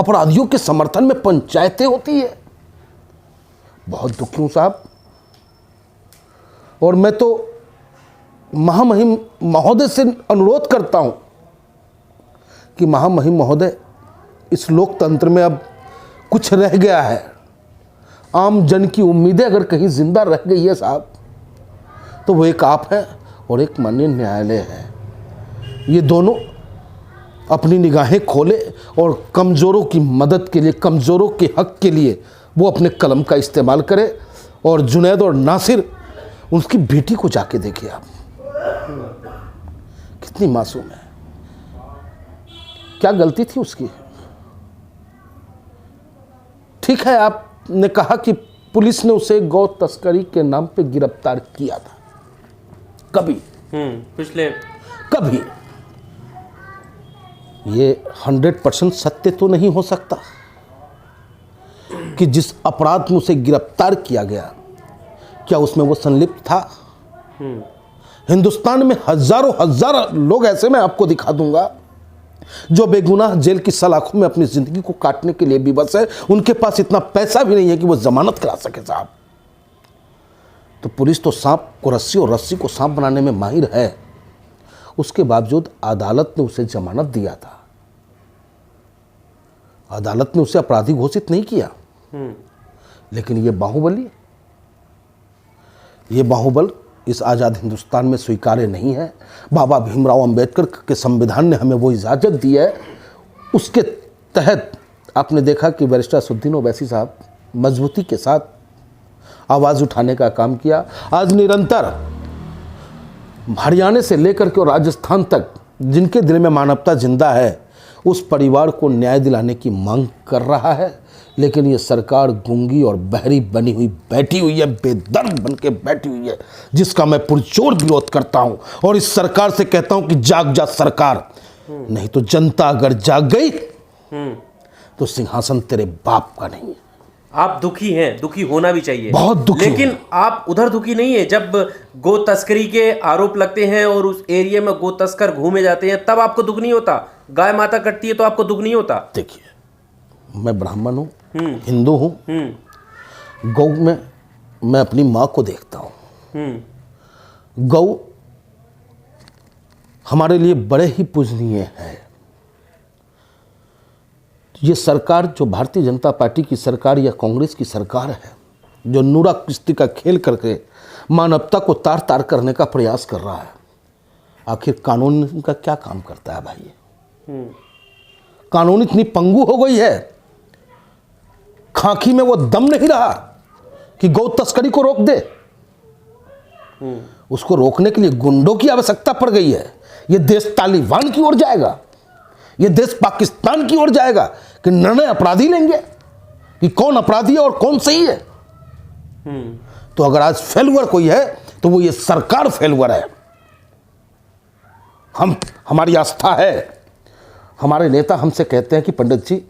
अपराधियों के समर्थन में पंचायतें होती है। बहुत दुखी हूं साहब। और मैं तो महामहिम महोदय से अनुरोध करता हूं कि महामहिम महोदय, इस लोकतंत्र में अब कुछ रह गया है। आम जन की उम्मीदें अगर कहीं जिंदा रह गई है साहब, तो वो एक आप है और एक माननीय न्यायालय है। ये दोनों अपनी निगाहें खोले और कमज़ोरों की मदद के लिए, कमज़ोरों के हक के लिए वो अपने कलम का इस्तेमाल करे। और जुनैद और नासिर, उसकी बेटी को जाके देखिए आप, कितनी मासूम है, क्या गलती थी उसकी। ठीक है, आपने कहा कि पुलिस ने उसे गौ तस्करी के नाम पे गिरफ्तार किया था, कभी पिछले कभी। ये 100% सत्य तो नहीं हो सकता कि जिस अपराध में उसे गिरफ्तार किया गया, क्या उसमें वो संलिप्त था। हिंदुस्तान में हजारों लोग ऐसे मैं आपको दिखा दूंगा जो बेगुनाह जेल की सलाखों में अपनी जिंदगी को काटने के लिए विवश है। उनके पास इतना पैसा भी नहीं है कि वो जमानत करा सके साहब। तो पुलिस तो सांप को रस्सी और रस्सी को सांप बनाने में माहिर है। उसके बावजूद अदालत ने उसे जमानत दिया था। अदालत ने उसे अपराधी घोषित नहीं किया। लेकिन ये बाहुबल इस आज़ाद हिंदुस्तान में स्वीकार्य नहीं है। बाबा भीमराव अंबेडकर के संविधान ने हमें वो इजाज़त दी है, उसके तहत आपने देखा कि बैरिस्टर असदुद्दीन ओवैसी साहब मजबूती के साथ आवाज़ उठाने का काम किया। आज निरंतर हरियाणा से लेकर के और राजस्थान तक जिनके दिल में मानवता जिंदा है, उस परिवार को न्याय दिलाने की मांग कर रहा है। लेकिन ये सरकार गूंगी और बहरी बनी हुई बैठी हुई है, बेदर्द बन के बैठी हुई है, जिसका मैं पुरजोर विरोध करता हूं। और इस सरकार से कहता हूं कि जाग जा सरकार, नहीं तो जनता अगर जाग गई तो सिंहासन तेरे बाप का नहीं है। आप दुखी हैं, दुखी होना भी चाहिए, बहुत दुखी। लेकिन आप उधर दुखी नहीं है जब गो तस्करी के आरोप लगते हैं और उस एरिया में गो तस्कर घूमे जाते हैं, तब आपको दुख नहीं होता। गाय माता कटती है तो आपको दुख नहीं होता। देखिए, मैं ब्राह्मण हूँ, हिंदू हूँ, गौ में मैं अपनी माँ को देखता हूँ। गौ हमारे लिए बड़े ही पूजनीय है। ये सरकार जो भारतीय जनता पार्टी की सरकार या कांग्रेस की सरकार है, जो नूरा किश्ती का खेल करके मानवता को तार तार करने का प्रयास कर रहा है, आखिर कानून का क्या काम करता है भाई। कानून इतनी पंगु हो गई है, खाकी में वो दम नहीं रहा कि गौ तस्करी को रोक दे। उसको रोकने के लिए गुंडों की आवश्यकता पड़ गई है। ये देश तालिबान की ओर जाएगा, ये देश पाकिस्तान की ओर जाएगा कि निर्णय अपराधी लेंगे कि कौन अपराधी है और कौन सही है। तो अगर आज फेलुअर कोई है तो वो ये सरकार फेलुअर है। हमारी आस्था है। हमारे नेता हमसे कहते हैं कि पंडित जी,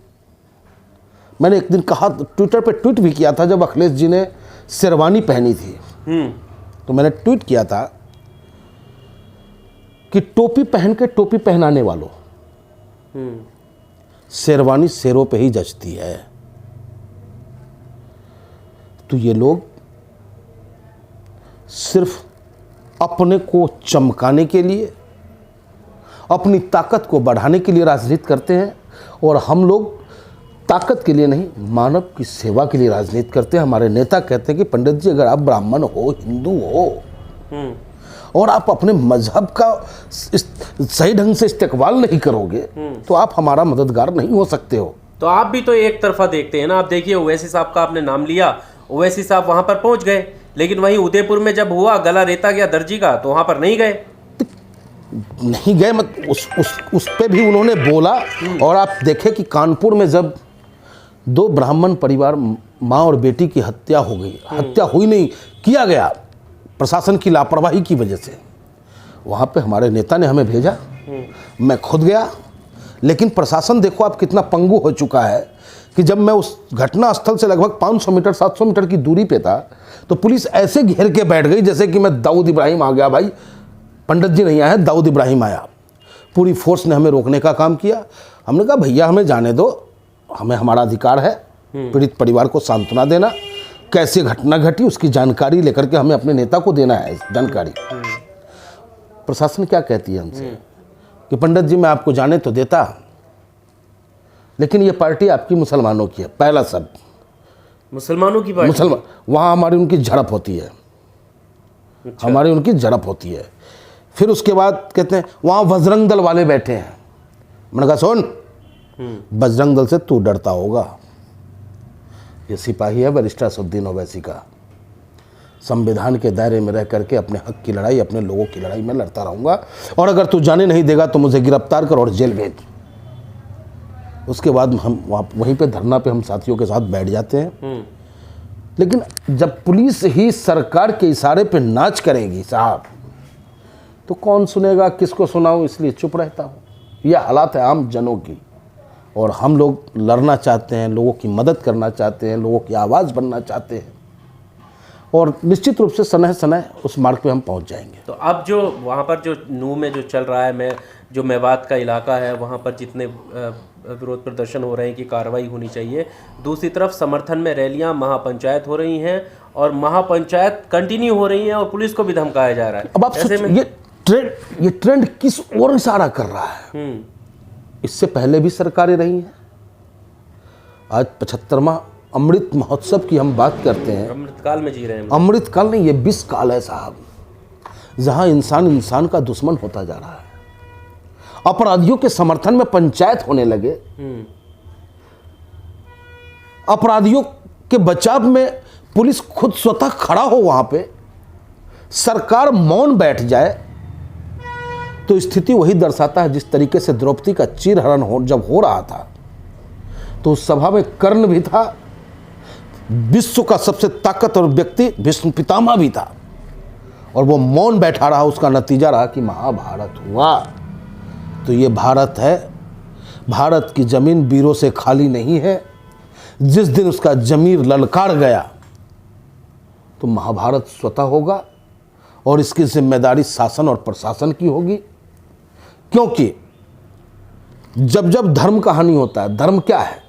मैंने एक दिन कहा, ट्विटर पे ट्वीट भी किया था, जब अखिलेश जी ने शेरवानी पहनी थी, तो मैंने ट्वीट किया था कि टोपी पहन के टोपी पहनाने वालों, शेरवानी शेरों पे ही जचती है। तो ये लोग सिर्फ अपने को चमकाने के लिए, अपनी ताकत को बढ़ाने के लिए राजनीति करते हैं, और हम लोग ताकत के लिए नहीं, मानव की सेवा के लिए राजनीति करते हैं। हमारे नेता कहते हैं कि पंडित जी, अगर आप ब्राह्मण हो, हिंदू हो, और आप अपने मजहब का सही ढंग से इस्तेकबाल नहीं करोगे, तो आप हमारा मददगार नहीं हो सकते हो। तो आप भी तो एक तरफा देखते हैं ना। आप देखिए, ओवैसी साहब का आपने नाम लिया, ओवैसी साहब वहां पर पहुंच गए, लेकिन वहीं उदयपुर में जब हुआ गला रेता गया दर्जी का, तो वहां पर नहीं गए। नहीं गए, मत उस पे भी उन्होंने बोला। और आप देखें कि कानपुर में जब 2 ब्राह्मण परिवार, माँ और बेटी की हत्या हो गई, हत्या हुई नहीं, किया गया प्रशासन की लापरवाही की वजह से, वहाँ पे हमारे नेता ने हमें भेजा, मैं खुद गया। लेकिन प्रशासन देखो आप कितना पंगु हो चुका है कि जब मैं उस घटना स्थल से लगभग 500 मीटर 700 मीटर की दूरी पे था, तो पुलिस ऐसे घेर के बैठ गई जैसे कि मैं दाऊद इब्राहिम आ गया। भाई, पंडित जी नहीं आया, दाऊद इब्राहिम आया। पूरी फोर्स ने हमें रोकने का काम किया। हमने कहा भैया हमें जाने दो, हमें हमारा अधिकार है पीड़ित परिवार को सांत्वना देना, कैसे घटना घटी उसकी जानकारी लेकर के हमें अपने नेता को देना है जानकारी। प्रशासन क्या कहती है हमसे कि पंडित जी मैं आपको जाने तो देता, लेकिन ये पार्टी आपकी मुसलमानों की है। पहला शब्द मुसलमानों की पार्टी, मुसलमान, वहाँ हमारी उनकी झड़प होती है। अच्छा। हमारी उनकी झड़प होती है। फिर उसके बाद कहते हैं वहाँ बजरंग दल वाले बैठे हैं। मैंने कहा सुन, बजरंग दल से तू डरता होगा, ये सिपाही है बैरिस्टर असदुद्दीन ओवैसी का। संविधान के दायरे में रह करके अपने हक की लड़ाई, अपने लोगों की लड़ाई में लड़ता रहूँगा, और अगर तू जाने नहीं देगा तो मुझे गिरफ्तार कर और जेल भेज। उसके बाद हम वहीं पे धरना पे हम साथियों के साथ बैठ जाते हैं। लेकिन जब पुलिस ही सरकार के इशारे पे नाच करेगी साहब, तो कौन सुनेगा, किसको सुनाऊं, इसलिए चुप रहता हूँ। यह हालात है आम जनों की, और हम लोग लड़ना चाहते हैं, लोगों की मदद करना चाहते हैं, लोगों की आवाज़ बनना चाहते हैं, और निश्चित रूप से समय समय उस मार्ग पे हम पहुंच जाएंगे। तो अब जो वहाँ पर जो नूह में जो चल रहा है, जो मेवात का इलाका है, वहाँ पर जितने विरोध प्रदर्शन हो रहे हैं कि कार्रवाई होनी चाहिए, दूसरी तरफ समर्थन में रैलियाँ, महापंचायत हो रही हैं, और महापंचायत कंटिन्यू हो रही हैं, और पुलिस को भी धमकाया जा रहा है। अब आप ये ट्रेंड किस ओर इशारा कर रहा है? इससे पहले भी सरकारें रही हैं। आज 75वां अमृत महोत्सव की हम बात करते हैं। अमृतकाल में जी रहे हैं। अमृतकाल नहीं, ये 20 काल है साहब, जहां इंसान इंसान का दुश्मन होता जा रहा है। अपराधियों के समर्थन में पंचायत होने लगे, अपराधियों के बचाव में पुलिस खुद स्वतः खड़ा हो, वहां पे सरकार मौन बैठ जाए, तो स्थिति वही दर्शाता है जिस तरीके से द्रौपदी का चीरहरण जब हो रहा था, तो उस सभा में कर्ण भी था, विश्व का सबसे ताकतवर व्यक्ति भीष्म पितामह भी था, और वो मौन बैठा रहा। उसका नतीजा रहा कि महाभारत हुआ। तो ये भारत है, भारत की जमीन वीरों से खाली नहीं है। जिस दिन उसका जमीर ललकार गया तो महाभारत स्वतः होगा, और इसकी जिम्मेदारी शासन और प्रशासन की होगी। क्योंकि जब जब धर्म का हानि होता है, धर्म क्या है?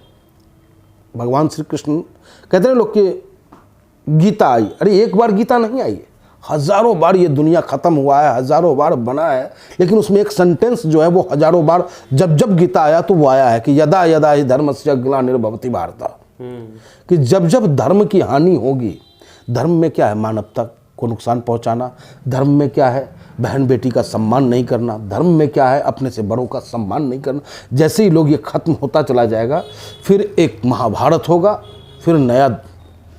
भगवान श्री कृष्ण कहते हैं लोग कि गीता आई, अरे एक बार गीता नहीं आई है, हजारों बार ये दुनिया खत्म हुआ है, हजारों बार बना है, लेकिन उसमें एक सेंटेंस जो है वो हजारों बार जब जब गीता आया तो वो आया है कि यदा यदा ही धर्मस्य ग्लानिर्भवति भारत, कि जब जब धर्म की हानि होगी, धर्म में क्या है? मानवता को नुकसान पहुंचाना। धर्म में क्या है? बहन बेटी का सम्मान नहीं करना। धर्म में क्या है? अपने से बड़ों का सम्मान नहीं करना। जैसे ही लोग ये खत्म होता चला जाएगा, फिर एक महाभारत होगा, फिर नया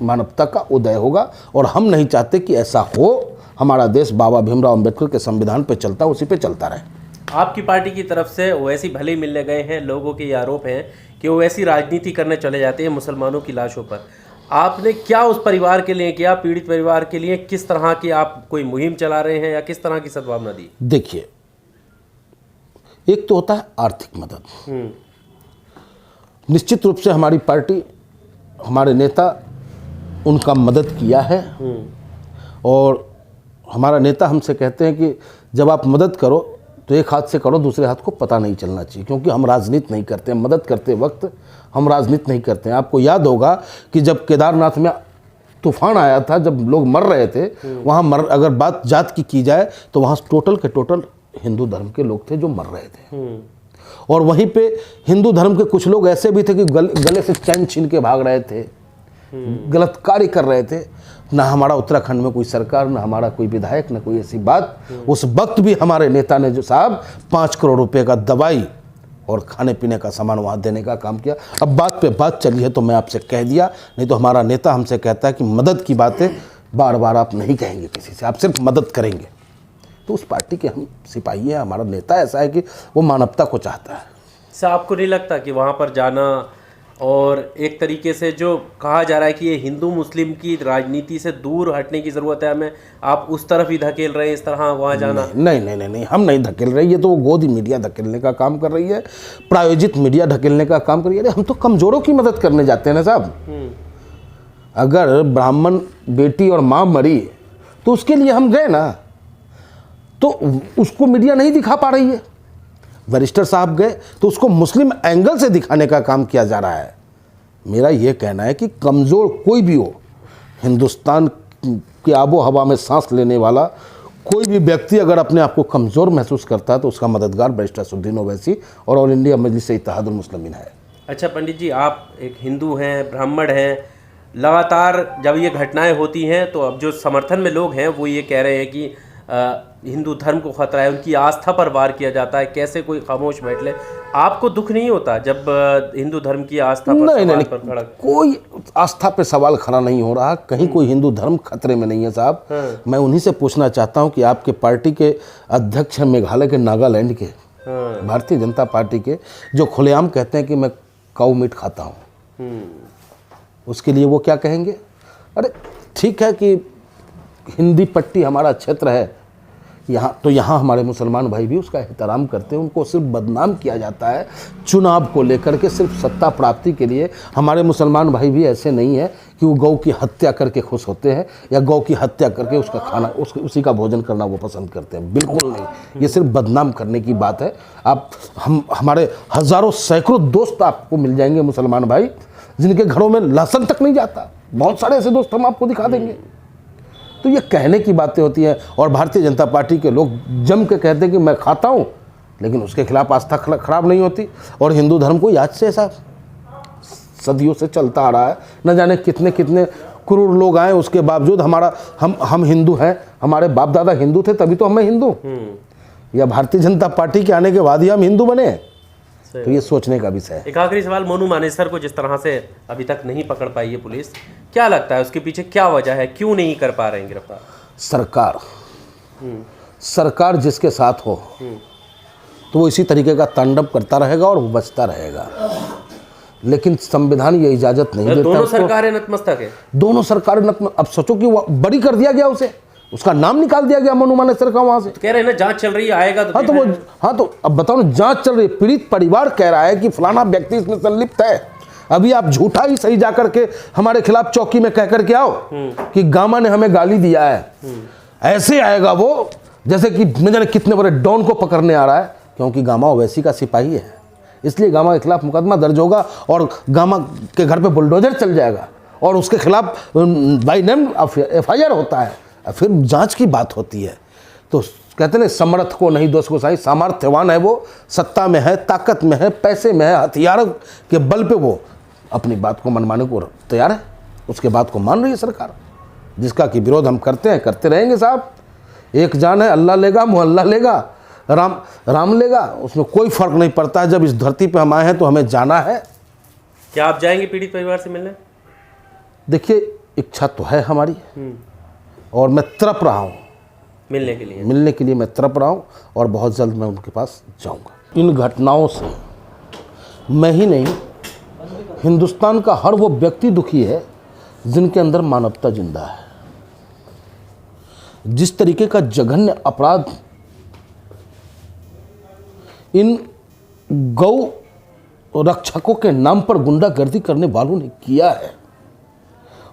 मानवता का उदय होगा, और हम नहीं चाहते कि ऐसा हो। हमारा देश बाबा भीमराव अंबेडकर के संविधान पे चलता, उसी पे चलता रहे। आपकी पार्टी की तरफ से ओवैसी भले ही मिलने गए हैं, लोगों के ये आरोप हैं कि ओवैसी राजनीति करने चले जाते हैं मुसलमानों की लाशों पर। आपने क्या उस परिवार के लिए किया, पीड़ित परिवार के लिए? किस तरह की आप कोई मुहिम चला रहे हैं, या किस तरह की सद्भावना दी? देखिए, एक तो होता है आर्थिक मदद। निश्चित रूप से हमारी पार्टी, हमारे नेता उनका मदद किया है, और हमारा नेता हमसे कहते हैं कि जब आप मदद करो तो एक हाथ से करो, दूसरे हाथ को पता नहीं चलना चाहिए, क्योंकि हम राजनीति नहीं करते हैं। मदद करते वक्त हम राजनीति नहीं करते हैं। आपको याद होगा कि जब केदारनाथ में तूफान आया था, जब लोग मर रहे थे, वहाँ अगर बात जात की जाए तो वहाँ टोटल के टोटल हिंदू धर्म के लोग थे जो मर रहे थे, और वहीं पे हिंदू धर्म के कुछ लोग ऐसे भी थे कि गले से चैन छीन के भाग रहे थे, गलत कार्य कर रहे थे। ना हमारा उत्तराखंड में कोई सरकार, ना हमारा कोई विधायक, ना कोई ऐसी बात। उस वक्त भी हमारे नेता ने जो साहब 5 करोड़ रुपए का दवाई और खाने पीने का सामान वहाँ देने का काम किया। अब बात पे बात चली है तो मैं आपसे कह दिया, नहीं तो हमारा नेता हमसे कहता है कि मदद की बातें बार बार आप नहीं कहेंगे किसी से, आप सिर्फ मदद करेंगे। तो उस पार्टी के हम सिपाही हैं। हमारा नेता ऐसा है कि वो मानवता को चाहता है। सर, आपको नहीं लगता कि वहाँ पर जाना, और एक तरीके से जो कहा जा रहा है कि ये हिंदू मुस्लिम की राजनीति से दूर हटने की ज़रूरत है हमें, आप उस तरफ ही धकेल रहे हैं इस तरह वहाँ जाना? नहीं, हम नहीं धकेल रहे। ये तो वो गोदी मीडिया धकेलने का काम कर रही है, प्रायोजित मीडिया धकेलने का काम कर रही है। हम तो कमज़ोरों की मदद करने जाते हैं ना साहब। अगर ब्राह्मण बेटी और माँ मरी तो उसके लिए हम गए ना, तो उसको मीडिया नहीं दिखा पा रही है। बैरिस्टर साहब गए तो उसको मुस्लिम एंगल से दिखाने का काम किया जा रहा है। मेरा ये कहना है कि कमज़ोर कोई भी हो, हिंदुस्तान की आबो हवा में सांस लेने वाला कोई भी व्यक्ति अगर अपने आप को कमज़ोर महसूस करता है तो उसका मददगार बैरिस्टर असदुद्दीन ओवैसी और ऑल इंडिया मजलिस-ए-इत्तेहादुल मुस्लिमीन है। अच्छा पंडित जी, आप एक हिंदू हैं, ब्राह्मण हैं, लगातार जब ये घटनाएं होती हैं तो अब जो समर्थन में लोग हैं वो ये कह रहे हैं कि हिंदू धर्म को खतरा है, उनकी आस्था पर वार किया जाता है, कैसे कोई खामोश बैठ ले? आपको दुख नहीं होता जब हिंदू धर्म की आस्था पर सवाल पर खड़ा? कोई आस्था पे सवाल खड़ा नहीं हो रहा, कहीं कोई हिंदू धर्म खतरे में नहीं है साहब। मैं उन्हीं से पूछना चाहता हूं कि आपके पार्टी के अध्यक्ष हैं मेघालय के, नागालैंड के, भारतीय जनता पार्टी के, जो खुलेआम कहते हैं कि मैं काऊ मीट खाता हूं, उसके लिए वो क्या कहेंगे? अरे ठीक है कि हिंदी पट्टी हमारा क्षेत्र है यहाँ, तो यहाँ हमारे मुसलमान भाई भी उसका एहतराम करते हैं, उनको सिर्फ बदनाम किया जाता है चुनाव को लेकर के, सिर्फ सत्ता प्राप्ति के लिए। हमारे मुसलमान भाई भी ऐसे नहीं है कि वो गौ की हत्या करके खुश होते हैं या गौ की हत्या करके उसका खाना उसी का भोजन करना वो पसंद करते हैं, बिल्कुल नहीं। ये सिर्फ बदनाम करने की बात है। आप हमारे हज़ारों सैकड़ों दोस्त आपको मिल जाएंगे मुसलमान भाई जिनके घरों में लहसुन तक नहीं जाता, बहुत सारे ऐसे दोस्त हम आपको दिखा देंगे। तो ये कहने की बातें होती हैं और भारतीय जनता पार्टी के लोग जम के कहते हैं कि मैं खाता हूँ, लेकिन उसके खिलाफ आस्था खराब नहीं होती। और हिंदू धर्म को याद से ऐसा सदियों से चलता आ रहा है, न जाने कितने कितने क्रूर लोग आए, उसके बावजूद हम हिंदू हैं, हमारे बाप दादा हिंदू थे तभी तो हम हिंदू, या भारतीय जनता पार्टी के आने के बाद ही हम हिंदू बने। तो ये सोचने का विषय है। एक आखिरी सवाल, मोनू मानेसर को जिस तरह से अभी तक नहीं पकड़ पाई है पुलिस, क्या लगता है उसके पीछे क्या वजह है, क्यों नहीं कर पा रहे हैं गिरफ्तार? सरकार जिसके साथ हो तो वो इसी तरीके का तांडव करता रहेगा और वो बचता रहेगा, लेकिन संविधान ये इजाजत नहीं देता। दोनों सरकारें नतमस्तक है, दोनों सरकारें नतमस्तक। अब सोचो कि वो बड़ी कर दिया गया, उसे उसका नाम निकाल दिया गया मोनू मानेसर का वहां से। तो कह रहे हैं ना जांच चल रही है, आएगा तो तो अब बताओ ना, जांच चल रही है, पीड़ित परिवार कह रहा है कि फलाना व्यक्ति इसमें संलिप्त है। अभी आप झूठा ही सही जाकर के हमारे खिलाफ चौकी में कह करके आओ कि गामा ने हमें गाली दिया है, ऐसे आएगा वो जैसे कि न जाने कितने बड़े डॉन को पकड़ने आ रहा है, क्योंकि गामा ओवैसी का सिपाही है, इसलिए गामा के खिलाफ मुकदमा दर्ज होगा और गामा के घर पे बुलडोजर चल जाएगा और उसके खिलाफ बाई नेम FIR होता है, फिर जांच की बात होती है। तो कहते हैं समर्थ को नहीं दोष को सही, सामर्थ्यवान है वो, सत्ता में है, ताकत में है, पैसे में है, हथियार के बल पे वो अपनी बात को मनमाने को तैयार है, उसके बात को मान रही है सरकार, जिसका कि विरोध हम करते हैं, करते रहेंगे साहब। एक जान है, अल्लाह लेगा, मोहल्ला लेगा, राम लेगा, उसमें कोई फर्क नहीं पड़ता है। जब इस धरती पे हम आए हैं तो हमें जाना है। क्या आप जाएंगे पीड़ित परिवार से मिलने? देखिए, इच्छा तो है हमारी और मैं तड़प रहा हूँ मिलने के लिए मैं तड़प रहा हूँ और बहुत जल्द मैं उनके पास जाऊँगा। इन घटनाओं से मैं ही नहीं, हिंदुस्तान का हर वो व्यक्ति दुखी है जिनके अंदर मानवता जिंदा है। जिस तरीके का जघन्य अपराध इन गौ रक्षकों के नाम पर गुंडागर्दी करने वालों ने किया है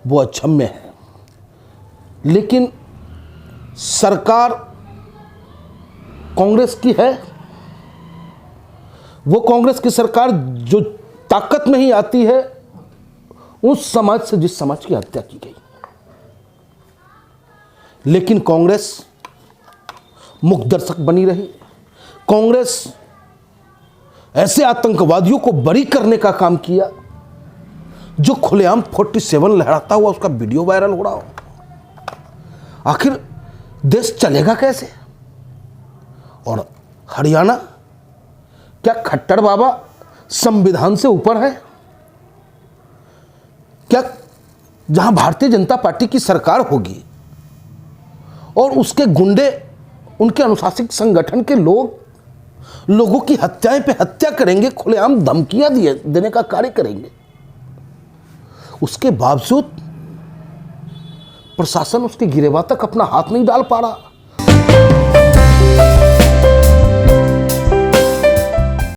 वो अक्षम्य है, लेकिन सरकार कांग्रेस की है। वो कांग्रेस की सरकार जो ताकत में ही आती है उस समाज से जिस समाज की हत्या की गई, लेकिन कांग्रेस मुख दर्शक बनी रही। कांग्रेस ऐसे आतंकवादियों को बरी करने का काम किया जो खुलेआम 47 लहराता हुआ उसका वीडियो वायरल हो रहा हो। आखिर देश चलेगा कैसे? और हरियाणा, क्या खट्टर बाबा संविधान से ऊपर है क्या? जहां भारतीय जनता पार्टी की सरकार होगी और उसके गुंडे, उनके अनुशासित संगठन के लोगों की हत्याएं पे हत्या करेंगे, खुलेआम धमकियां देने का कार्य करेंगे, उसके बावजूद प्रशासन उसके गिरेबान तक अपना हाथ नहीं डाल पा रहा।